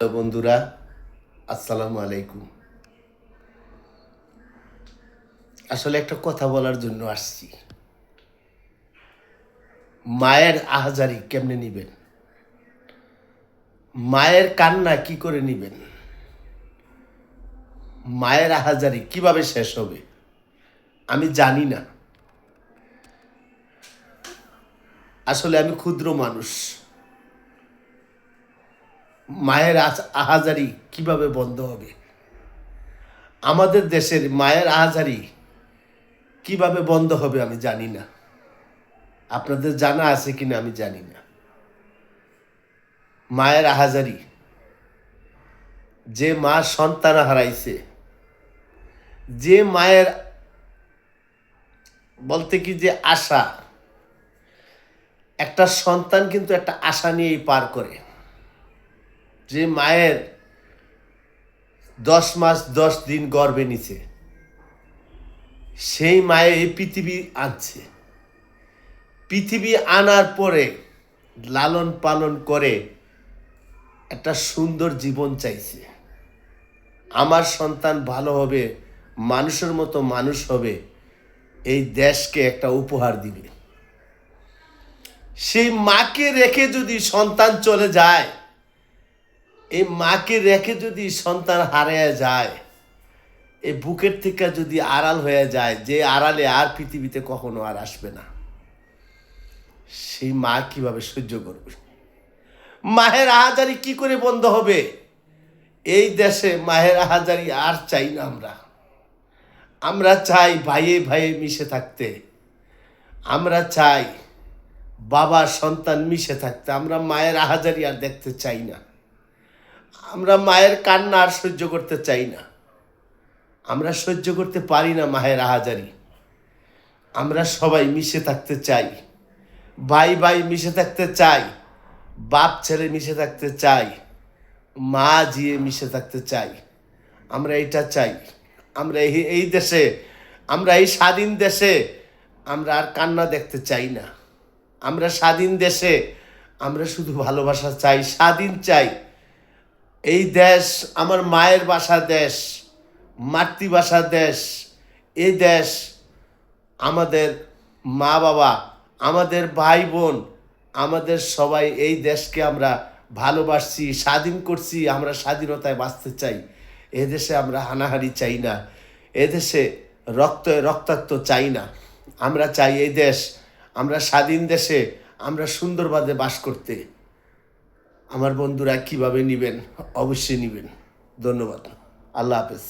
Hello বন্ধুরা, আসসালামু আলাইকুম। আসলে একটা কথা বলার জন্য আসছি। মায়ের আহাজারি কেমনে নিবেন? মায়ের কান্না কি করে নিবেন? মায়ের আহাজারি কিভাবে শেষ হবে? আমি জানি না। আসলে আমি ক্ষুদ্র মানুষ। মায়ের আহাজারি কিভাবে বন্ধ হবে? আমাদের দেশের মায়ের আহাজারি কিভাবে বন্ধ হবে আমি জানি না। আপনাদের জানা আছে কিনা আমি জানি না। মায়ের আহাজারি, যে মা সন্তান হারাইছে, যে মায়ের বলতে কি যে আশা, একটা সন্তান কিন্তু একটা আশা নিয়েই পার করে। যে মায়ের 10 মাস 10 দিন গর্ভে নিছে, সেই মায়ে এই পৃথিবী আনছে। পৃথিবী আনার পরে লালন পালন করে একটা সুন্দর জীবন চাইছে। আমার সন্তান ভালো হবে, মানুষের মতো মানুষ হবে, এই দেশকে একটা উপহার দিবে। সেই মাকে রেখে যদি সন্তান চলে যায়, এই মাকে রেখে যদি সন্তান হারিয়ে যায়, এই বুকের থেকে যদি আড়াল হয়ে যায়, যে আড়ালে আর পৃথিবীতে কখনো আর আসবে না, সেই মা কিভাবে সহ্য করবে? মাহের আহাজারি কি করে বন্ধ হবে? এই দেশে মাহের আহাজারি আর চাই না। আমরা চাই ভাইয়ে ভাইয়ে মিশে থাকতে। আমরা চাই বাবা সন্তান মিশে থাকতে। আমরা মায়ের আহাজারি আর দেখতে চাই না। আমরা মায়ের কান্না আর সহ্য করতে চাই না। আমরা সহ্য করতে পারি না মায়ের আহাজারি। আমরা সবাই মিশে থাকতে চাই, ভাই ভাই মিশে থাকতে চাই, বাপ ছেলে মিশে থাকতে চাই, মা জিয়ে মিশে থাকতে চাই। আমরা এটা চাই। আমরা এই দেশে, আমরা এই স্বাধীন দেশে আমরা আর কান্না দেখতে চাই না। আমরা স্বাধীন দেশে আমরা শুধু ভালোবাসা চাই, স্বাধীন চাই। এই দেশ আমার মায়ের বাসা দেশ, মাতৃভাষা দেশ। এই দেশ আমাদের মা বাবা, আমাদের ভাই বোন, আমাদের সবাই এই দেশকে আমরা ভালোবাসছি, স্বাধীন করছি। আমরা স্বাধীনতায় বাঁচতে চাই। এদেশে আমরা হানাহানি চাই না। এদেশে রক্তাক্ত চাই না। আমরা চাই এই দেশ, আমরা স্বাধীন দেশে আমরা সুন্দরভাবে বাস করতে। আমার বন্ধুরা কিভাবে নিবেন? অবশ্যই নিবেন। ধন্যবাদ। আল্লাহ হাফেজ।